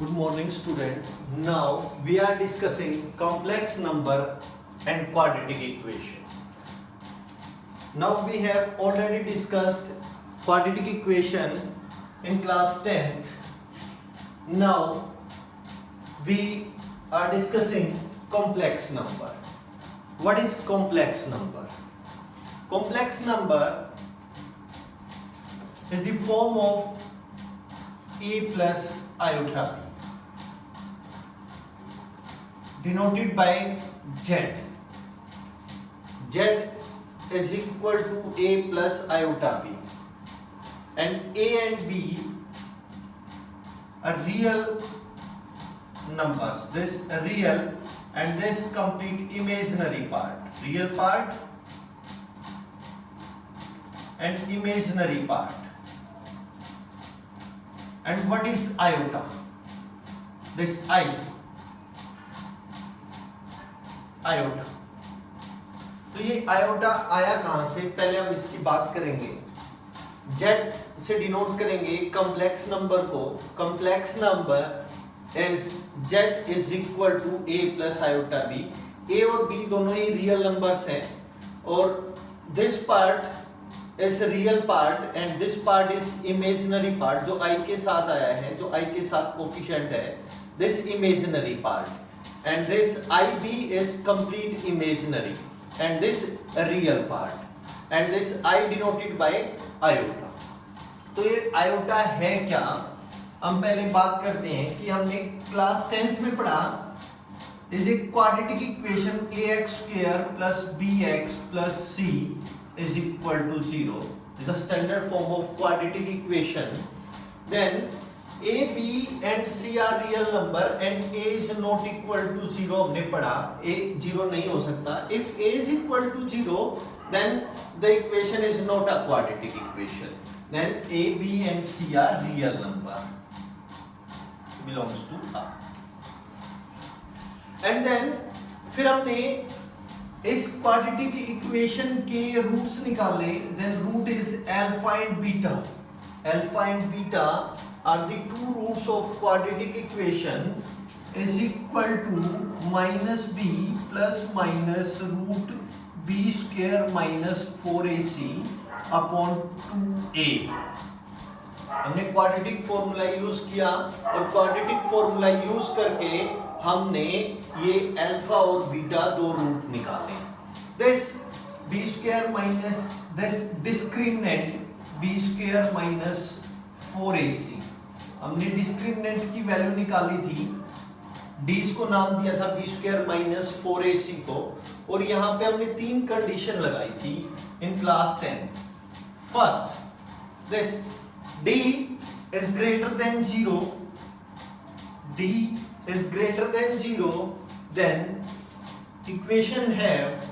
Good morning, student. Now we are discussing complex number and quadratic equation. Now we have already discussed quadratic equation in class 10th. Now we are discussing complex number. What is complex number? Complex number is the form of a plus iota b, denoted by z. Z is equal to a plus iota b, and a and b are real numbers. This real and this complete imaginary part. Real part and imaginary part. And what is iota? This iota. तो ये iota आया कहां से, पहले हम इसकी बात करेंगे. Z से डिनोट करेंगे कॉम्प्लेक्स नंबर को. Complex number is Z is equal to a plus iota b. a और b दोनों ही रियल नंबर्स हैं, और this part is real part and this part is imaginary part. जो i के साथ आया है, जो i के साथ कोफिशिएंट है, this imaginary part, and this ib is complete imaginary and this real part, and this I denoted by iota. तो ये iota है क्या? हम पहले बात करते हैं कि हमने क्लास 10th में पढ़ा is a quadratic equation ax square plus bx plus c is equal to 0 is the standard form of quadratic equation. Then a, b and c are real number and a is not equal to 0. हमने पढ़ा a 0 नहीं हो सकता. If a is equal to 0 then the equation is not a quadratic equation. Then a, b and c are real number, belongs to R. And then फिर हमने इस quadratic equation के roots निकाले. Then root is alpha and beta. Alpha and beta are the two roots of quadratic equation is equal to minus b plus minus root b square minus 4ac upon 2a. हमने quadratic formula use किया, और quadratic formula use करके हमने ये alpha और beta दो root निकाले. This b square minus this discriminant b square minus 4ac. हमने डिस्क्रिमिनेंट की वैल्यू निकाली थी, d को नाम दिया था b स्क्वायर माइनस 4ac को, और यहाँ पे हमने तीन कंडीशन लगाई थी in class 10. First, this d is greater than 0, d is greater than 0, then equation have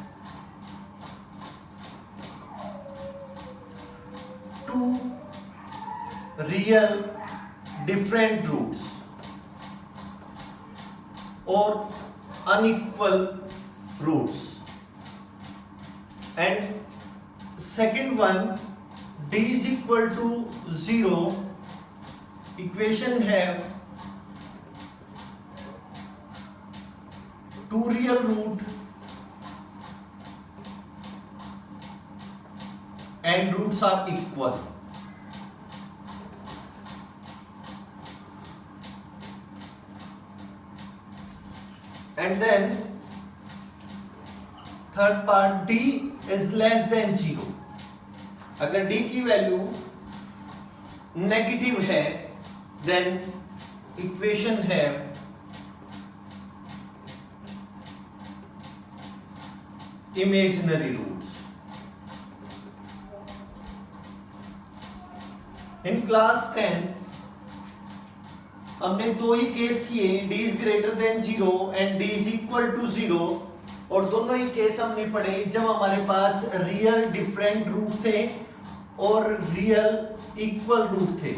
two real different roots or unequal roots. And second one, d is equal to 0, equation have two real root and roots are equal. And then third part, d is less than 0. अगर d की value negative है, then equation है imaginary roots. In class 10 हमने दो ही case किए, d is greater than 0 and d is equal to 0, और दोनों ही case हमने पढ़े जब हमारे पास रियल डिफरेंट रूट थे और रियल इक्वल रूट थे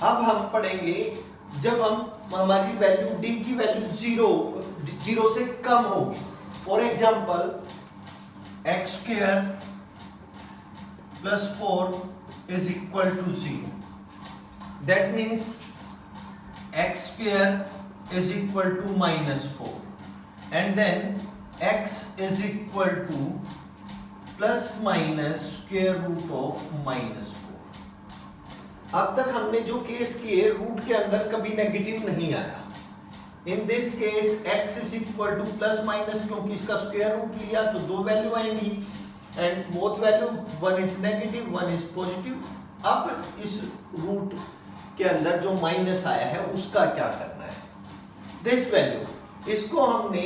अब हम पढ़ेंगे जब हमारी वैल्यू d की वैल्यू 0 से कम होगी. For example x square plus 4 is equal to 0. That means x square is equal to -4 and then x is equal to plus minus square root of -4। अब तक हमने जो केस किए रूट के अंदर कभी नेगेटिव नहीं आया। In this case x is equal to plus minus, क्योंकि इसका स्क्वायर रूट लिया तो दो वैल्यू आएंगी and both value, one is negative one is positive. अब इस रूट के अंदर जो माइनस आया है उसका क्या करना है, दिस वैल्यू, इसको हमने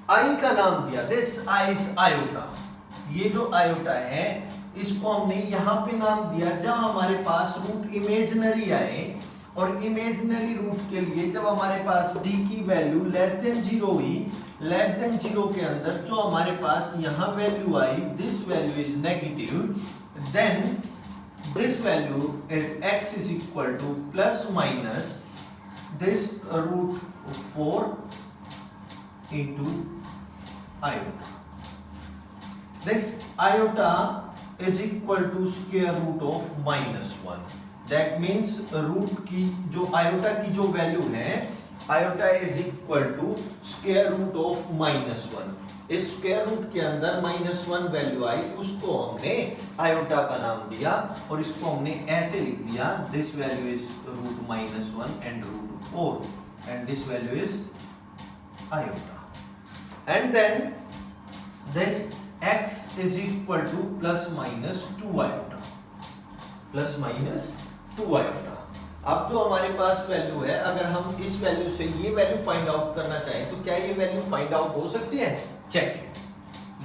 i का नाम दिया, दिस i इज आयोटा। ये जो आयोटा है इसको हमने यहां पे नाम दिया जब हमारे पास रूट इमेजिनरी आए, और इमेजिनरी रूट के लिए जब हमारे पास d की वैल्यू लेस देन 0 हुई, लेस देन 0 के अंदर जो हमारे पास यहां वैल्यू आई, this value is negative, then this value is x is equal to plus minus this root 4 into iota. This iota is equal to square root of -1. That means root की जो iota की जो value है, iota is equal to square root of -1। इस square root के अंदर -1 value आई, उसको हमने आयोटा का नाम दिया और इसको हमने ऐसे लिख दिया, this value is root -1 and root 4 and this value is iota. And then this x is equal to plus minus 2 iota, plus minus 2 iota. अब जो हमारे पास वैल्यू है, अगर हम इस वैल्यू से ये वैल्यू फाइंड आउट करना चाहें तो क्या ये वैल्यू फाइंड आउट हो सकती है? Check it.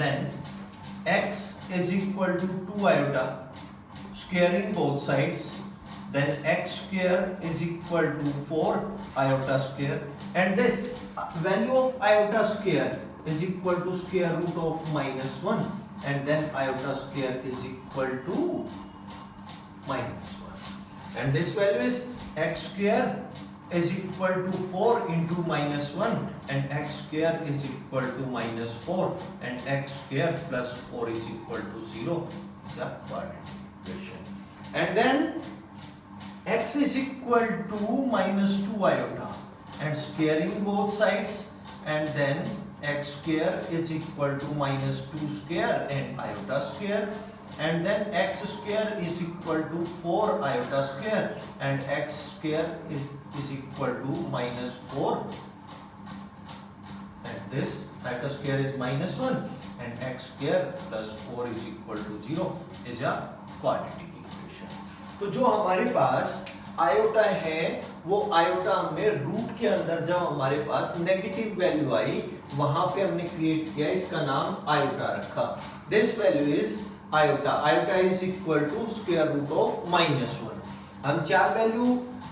Then x is equal to 2 iota, squaring both sides. Then x square is equal to 4 iota square, and this value of iota square is equal to square root of -1, and then iota square is equal to -1, and this value is x square is equal to 4 into -1 and x square is equal to -4 and x square plus 4 is equal to 0 is a quadratic equation. And then x is equal to -2 iota and squaring both sides, and then x square is equal to -2 square and iota square, and then x square is equal to 4 iota square and x square is equal to -4, and this iota square is -1 and x square plus 4 is equal to 0 is a quadratic equation. तो जो हमारे पास iota है वो iota हमने root के अंदर जब हमारे पास नेगेटिव वैल्यू आई वहां पे हमने क्रिएट किया, इसका नाम आयोटा रखा। This value is iota, iota is equal to square root of -1। हम चार वैल्यू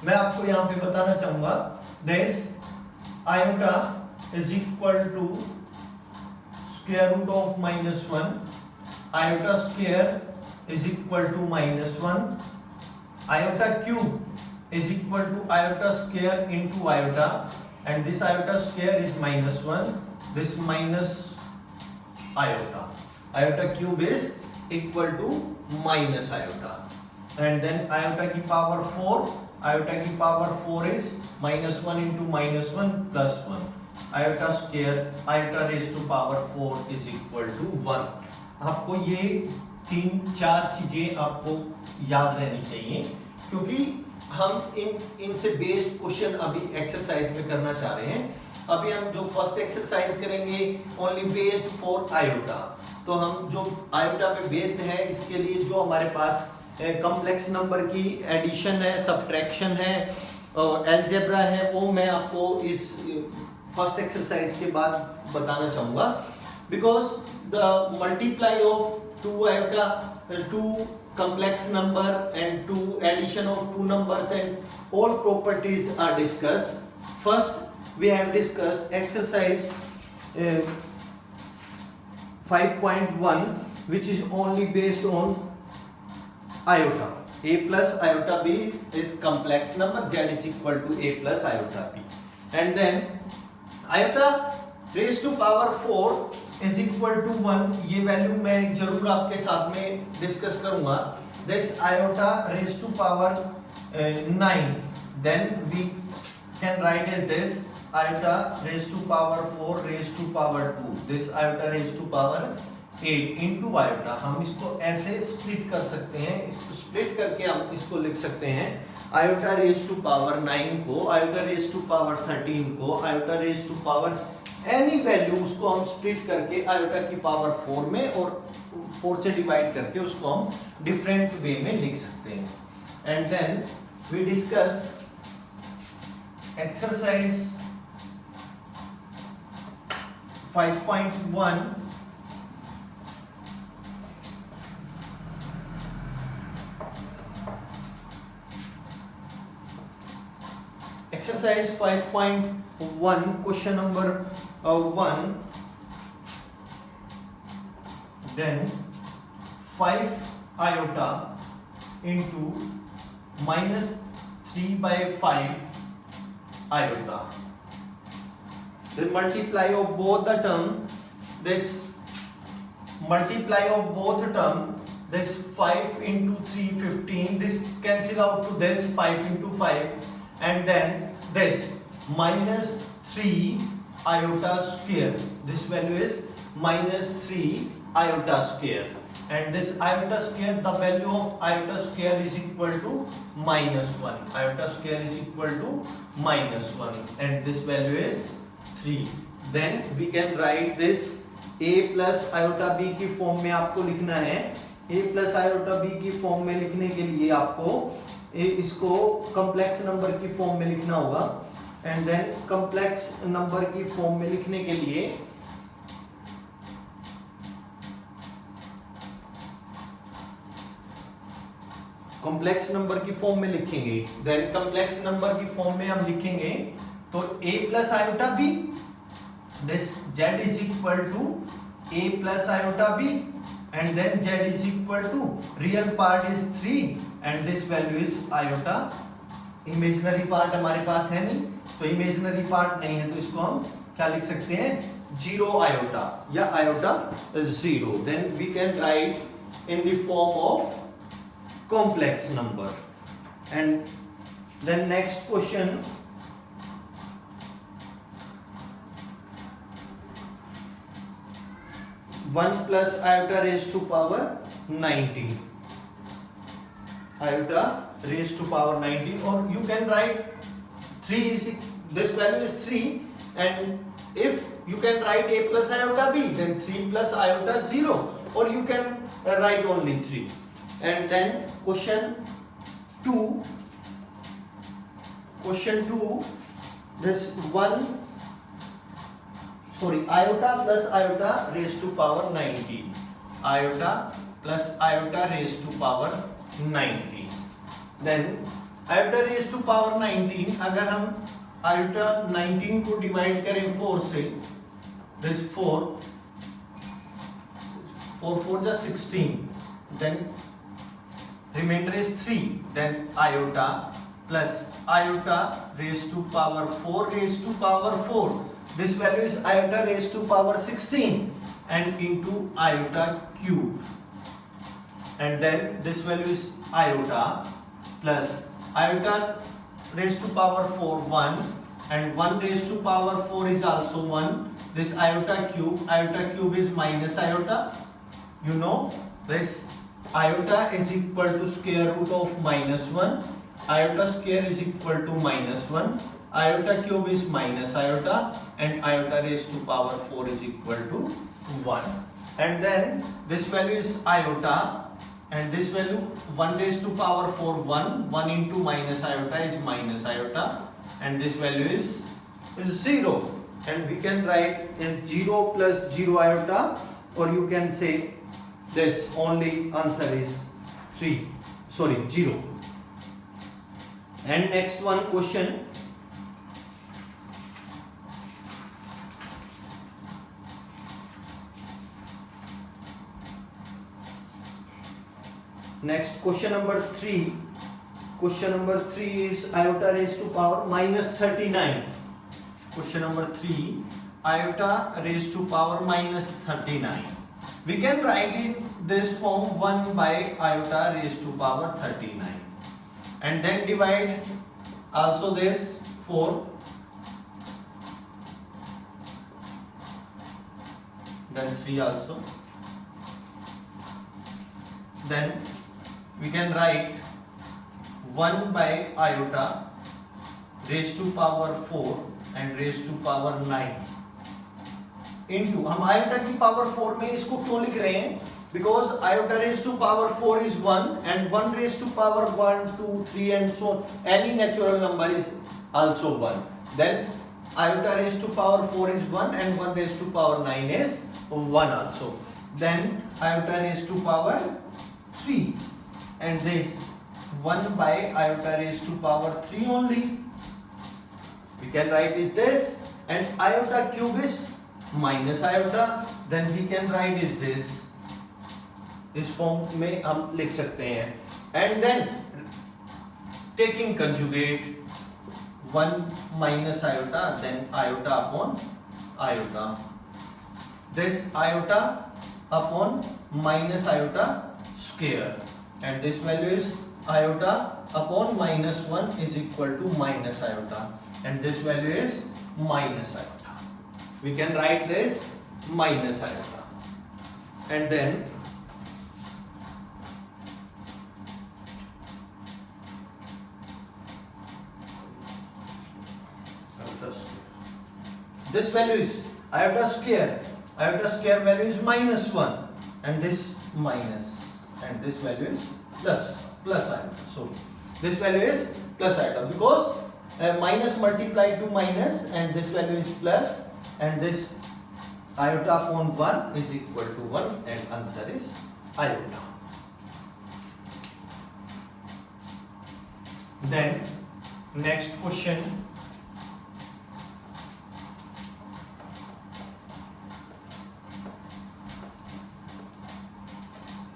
मैं आपको यहाँ पे बताना चाहूंगा। This iota is equal to square root of -1, iota square is equal to -1, iota cube is equal to iota square into iota, and this iota square is -1, this minus iota, iota cube is equal to minus iota, and then iota की power 4, iota की power 4 is -1 into -1 plus 1, iota square iota raise to power 4 is equal to 1। आपको ये 3-4 चीजें आपको याद रहनी चाहिए, क्योंकि हम इनसे बेस्ड क्वेश्चन अभी एक्सरसाइज में करना चाह रहे हैं। अभी हम जो फर्स्ट एक्सरसाइज करेंगे ओनली बेस्ड फॉर आयोटा, तो हम जो आयोटा पे बेस्ड है इसके लिए जो हमारे पास कॉम्प्लेक्स नंबर की एडिशन है, सब्ट्रैक्शन है और अलजेब्रा है, वो मैं आपको इस फर्स्ट एक्सरसाइज के बाद बताना चाहूँगा। Because the multiply of 2 iota, 2 complex number and 2 addition of 2 numbers and all properties are discussed. First we have discussed exercise 5.1 which is only based on iota. A plus iota b is complex number, z is equal to a plus iota b, and then iota raised to power 4 is equal to 1। ये value मैं जरूर आपके साथ में discuss करूंगा। this iota raised to power 9, then we can write as this iota raised to power 4 raised to power 2, this iota raised to power 8 into iota. हम इसको ऐसे स्प्लिट कर सकते हैं, इसको स्प्लिट करके हम इसको लिख सकते हैं iota raised to power 9 को, iota raised to power 13 को, iota raised to power any value, उसको हम स्प्लिट करके iota की पावर 4 में और 4 से डिवाइड करके उसको हम डिफरेंट वे में लिख सकते हैं. And then we discuss exercise 5.1. Exercise 5.1, question number 1. Then 5 iota into minus 3 by 5 iota. The multiply of both the term, this multiply of both term, this 5 into 3 15, this cancel out to this 5 into 5, and then this minus 3 iota square, this value is minus 3 iota square, and this iota square, the value of iota square is equal to minus 1, iota square is equal to minus 1, and this value is 3. Then we can write this a plus iota b की form में आपको लिखना है. a plus iota b की form में लिखने के लिए आपको इसको कॉम्प्लेक्स नंबर की फॉर्म में लिखना होगा. एंड देन कॉम्प्लेक्स नंबर की फॉर्म में लिखने के लिए कॉम्प्लेक्स नंबर की फॉर्म में लिखेंगे. देन कॉम्प्लेक्स नंबर की फॉर्म में हम लिखेंगे तो a plus iota b, this z is equal to a plus iota b, and then z is equal to real part is 3 and this value is iota. Imaginary part हमारे पास है नहीं, तो इमेजिनरी पार्ट नहीं है तो इसको हम क्या लिख सकते हैं, 0 आयोटा या iota 0. Then we can write in the form of complex number. And then next question, 1 plus iota raised to power 19, iota raised to power 19, or you can write 3 is, this value is 3, and if you can write a plus iota b, then 3 plus iota 0, or you can write only 3. And then question 2, this iota plus iota raised to power 19, iota plus iota raised to power 19. Then iota raised to power 19, अगर हम iota 19 को divide करें 4 से, this 4 4 जा 16, then remainder is 3, then iota plus iota raised to power 4 raised to power 4, this value is iota raised to power 16, and into iota cube, and then this value is iota plus iota raised to power 4 1, and 1 raised to power 4 is also 1, this iota cube is minus iota, you know this iota is equal to square root of minus 1, iota square is equal to minus 1, iota cube is minus iota, and iota raised to power 4 is equal to 1. And then this value is iota, and this value 1 raised to power 4 1 into minus iota is minus iota, and this value is 0, and we can write in 0 plus 0 iota, or you can say this only answer is 0. And next one question, next question number 3 is iota raised to power minus 39. Question number 3, iota raised to power minus 39. We can write in this form 1 by iota raised to power 39 and then divide also this 4, then 3 also, then we can write 1 by iota raised to power 4 and raised to power 9 into, हम iota की power 4 में इसको क्यों लिख रहे हैं? Because iota raise to power 4 is 1 and 1 raise to power 1 2 3 and so any natural number is also 1. Then iota raise to power 4 is 1 and 1 raise to power 9 is 1 also. Then iota raise to power 3 and this 1 by iota raised to power 3 only. We can write is this, and iota cube is minus iota, then we can write is this. इस form में हम लिख सकते हैं. And then taking conjugate 1 minus iota, then iota upon iota. This iota upon minus iota square, and this value is iota upon minus 1 is equal to minus iota, and this value is minus iota. We can write this minus iota, and then this value is iota square. Iota square value is minus 1, and this minus, and this value is plus iota. So this value is plus iota because minus multiplied to minus, and this value is plus, and this iota upon 1 is equal to 1, and answer is iota. Then next question.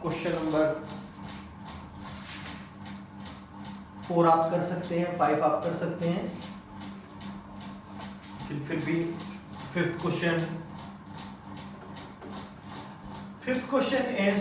Question number 4 आप कर सकते हैं, 5 आप कर सकते हैं, फिर भी फिफ्थ क्वेश्चन इज